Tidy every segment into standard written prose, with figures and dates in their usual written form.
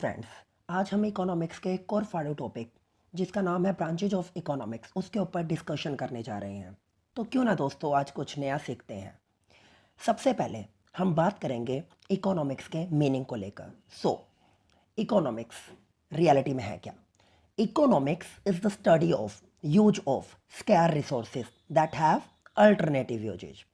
Friends, आज हम economics के एक और फाड़ू टॉपिक जिसका नाम है ब्रांचेज ऑफ इकोनॉमिक्स उसके ऊपर डिस्कशन करने जा रहे हैं। तो क्यों ना दोस्तों आज कुछ नया सीखते हैं। सबसे पहले हम बात करेंगे इकोनॉमिक्स के मीनिंग को लेकर। इकोनॉमिक्स रियलिटी में है क्या? Economics is the study of use of scarce resources that have alternative uses.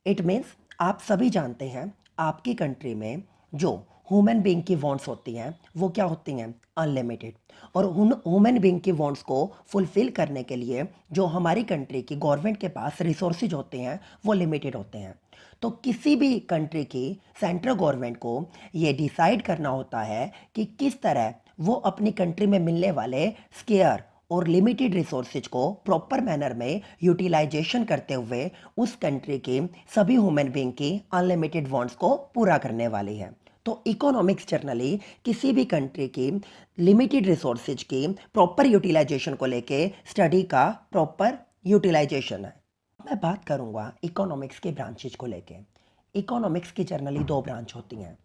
It means आप सभी जानते हैं आपकी कंट्री में जो ह्यूमन बीइंग की वांट्स होती हैं वो क्या होती हैं? अनलिमिटेड। और उन ह्यूमन बीइंग की वांट्स को फुलफिल करने के लिए जो हमारी कंट्री की गवर्नमेंट के पास रिसोर्सेज होते हैं वो लिमिटेड होते हैं। तो किसी भी कंट्री की सेंट्रल गवर्नमेंट को ये डिसाइड करना होता है कि किस तरह वो अपनी कंट्री में मिलने वाले स्केयर और लिमिटेड रिसोर्सेज को प्रॉपर मैनर में यूटिलाइजेशन करते हुए उस कंट्री की सभी ह्यूमन बीइंग की अनलिमिटेड वांट्स को पूरा करने वाली है। तो इकोनॉमिक्स जर्नली किसी भी कंट्री की लिमिटेड रिसोर्सेज की प्रॉपर यूटिलाइजेशन को लेके स्टडी का प्रॉपर यूटिलाइजेशन है। मैं बात करूंगा इकोनॉमिक्स के ब्रांचेज को लेके। इकोनॉमिक्स की जर्नली दो ब्रांच होती हैं।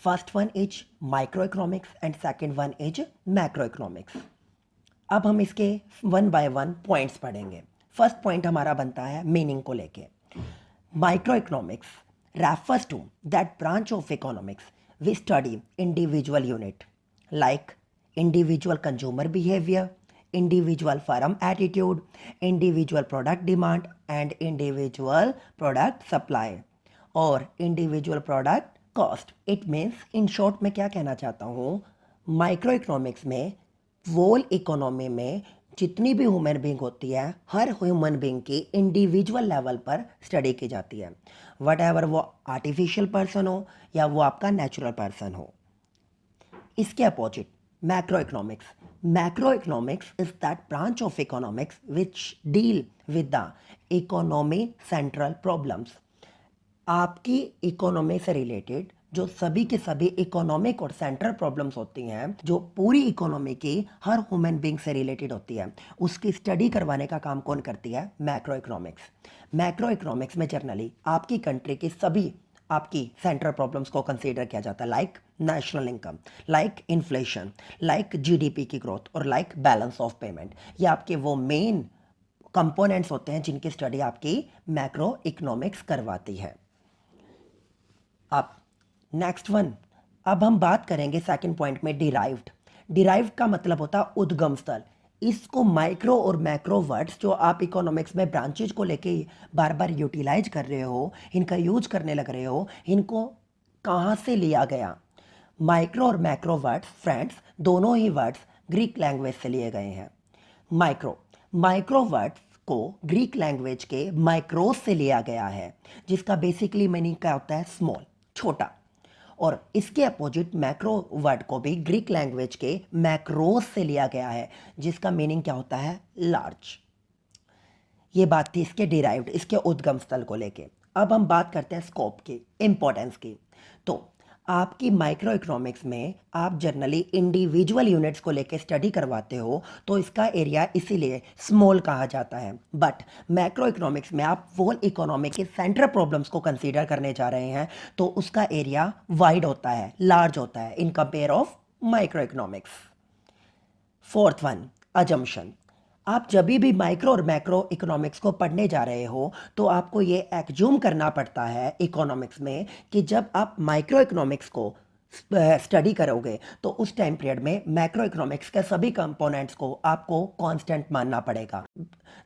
First one is micro economics and second one is macro economics. अब हम इसके वन बाय वन पॉइंट्स पढ़ेंगे। फर्स्ट पॉइंट हमारा बनता है मीनिंग को लेके। Micro economics refers to that branch of economics we study individual unit like individual consumer behaviour, individual firm attitude, individual product demand and individual product supply और individual product cost. It means in short में क्या कहना चाहता हूँ, micro economics में वोल economy में जितनी भी ह्यूमन बीइंग होती है हर ह्यूमन बीइंग की इंडिविजुअल लेवल पर स्टडी की जाती है, वट एवर वो आर्टिफिशियल पर्सन हो या वो आपका नेचुरल पर्सन हो। इसके opposite macro economics is that branch of economics which deal with the economy central problems. आपकी इकोनॉमी से रिलेटेड जो सभी के सभी इकोनॉमिक और सेंट्रल प्रॉब्लम्स होती हैं जो पूरी इकोनॉमी की हर ह्यूमन बीइंग से रिलेटेड होती है उसकी स्टडी करवाने का काम कौन करती है? Macro economics. मैक्रो इकोनॉमिक्स में जर्नली आपकी कंट्री की सभी आपकी सेंट्रल प्रॉब्लम्स को कंसीडर किया जाता है, like national income, like inflation, like GDP की ग्रोथ और लाइक बैलेंस ऑफ पेमेंट। ये आपके वो मेन कंपोनेंट्स होते हैं जिनकी स्टडी आपकी मैक्रो इकोनॉमिक्स करवाती है। अब नेक्स्ट वन, अब हम बात करेंगे सेकंड पॉइंट में डिराइव्ड का मतलब होता है उद्गम स्थल। इसको माइक्रो और मैक्रो वर्ड्स जो आप इकोनॉमिक्स में ब्रांचेज को लेके बार बार यूटिलाइज कर रहे हो, इनका यूज करने लग रहे हो, इनको कहाँ से लिया गया? माइक्रो और मैक्रो वर्ड्स फ्रेंड्स दोनों ही वर्ड्स ग्रीक लैंग्वेज से लिए गए हैं। माइक्रो वर्ड्स को ग्रीक लैंग्वेज के माइक्रोस से लिया गया है जिसका बेसिकली मीनिंग क्या होता है? स्मॉल, छोटा। और इसके अपोजिट मैक्रो वर्ड को भी ग्रीक लैंग्वेज के मैक्रोस से लिया गया है जिसका मीनिंग क्या होता है? लार्ज। ये बात थी इसके डिराइव्ड, इसके उद्गम स्थल को लेके। अब हम बात करते हैं स्कोप की, इंपॉर्टेंस की। तो आपकी माइक्रो इकोनॉमिक्स में आप जनरली इंडिविजुअल यूनिट्स को लेके स्टडी करवाते हो तो इसका एरिया इसीलिए स्मॉल कहा जाता है। बट मैक्रो इकोनॉमिक्स में आप होल इकोनॉमी के सेंट्रल प्रॉब्लम्स को कंसीडर करने जा रहे हैं तो उसका एरिया वाइड होता है, लार्ज होता है in compare of micro economics. Fourth one, assumption. आप जब भी माइक्रो और मैक्रो इकोनॉमिक्स को पढ़ने जा रहे हो तो आपको ये एक्ज्यूम करना पड़ता है इकोनॉमिक्स में कि जब आप माइक्रो इकोनॉमिक्स को स्टडी करोगे तो उस टाइम पीरियड में मैक्रो इकोनॉमिक्स के सभी कंपोनेंट्स को आपको कांस्टेंट मानना पड़ेगा।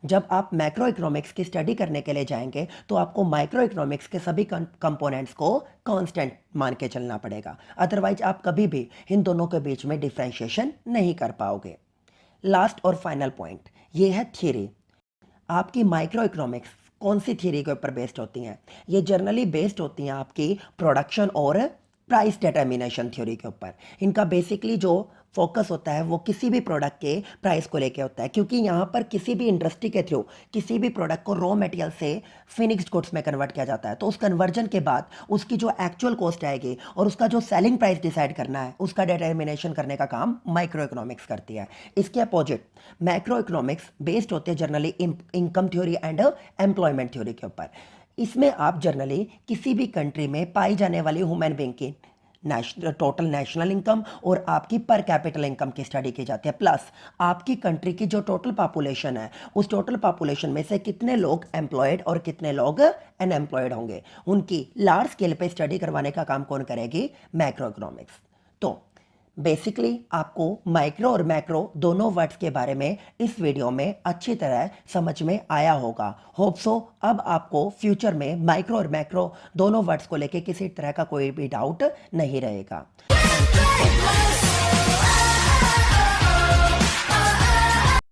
जब आप मैक्रो इकोनॉमिक्स की स्टडी करने के लिए जाएंगे तो आपको माइक्रो इकोनॉमिक्स के सभी कंपोनेंट्स को कांस्टेंट मान के चलना पड़ेगा, अदरवाइज आप कभी भी इन दोनों के बीच में डिफ्रेंशिएशन नहीं कर पाओगे। लास्ट और फाइनल पॉइंट ये है थियरी। आपकी माइक्रो इकोनॉमिक्स कौन सी थियरी के ऊपर बेस्ड होती हैं? ये जनरली बेस्ड होती हैं आपकी प्रोडक्शन और प्राइस डिटर्मिनेशन थ्योरी के ऊपर। इनका बेसिकली जो फोकस होता है वो किसी भी प्रोडक्ट के प्राइस को लेके होता है, क्योंकि यहाँ पर किसी भी इंडस्ट्री के थ्रू किसी भी प्रोडक्ट को रॉ मटेरियल से फिनिश्ड गुड्स में कन्वर्ट किया जाता है तो उस कन्वर्जन के बाद उसकी जो एक्चुअल कॉस्ट आएगी और उसका जो सेलिंग प्राइस डिसाइड करना है उसका डिटर्मिनेशन करने का काम माइक्रो इकोनॉमिक्स करती है। इसके अपोजिट मैक्रो इकोनॉमिक्स बेस्ड होते हैं generally income theory and employment theory के ऊपर। इसमें आप जनरली किसी भी कंट्री में पाई जाने वाली ह्यूमन बीइंग की टोटल नेशनल इनकम और आपकी पर कैपिटल इनकम की स्टडी की जाती है, प्लस आपकी कंट्री की जो टोटल पॉपुलेशन है उस टोटल पॉपुलेशन में से कितने लोग एम्प्लॉयड और कितने लोग अनएम्प्लॉयड होंगे, उनकी लार्ज स्केल पे स्टडी करवाने का काम कौन करेगी? Macro economics. तो बेसिकली आपको माइक्रो और मैक्रो दोनों वर्ड्स के बारे में इस वीडियो में अच्छी तरह समझ में आया होगा। होप सो अब आपको फ्यूचर में माइक्रो और मैक्रो दोनों वर्ड्स को लेके किसी तरह का कोई भी डाउट नहीं रहेगा। Thank you so much.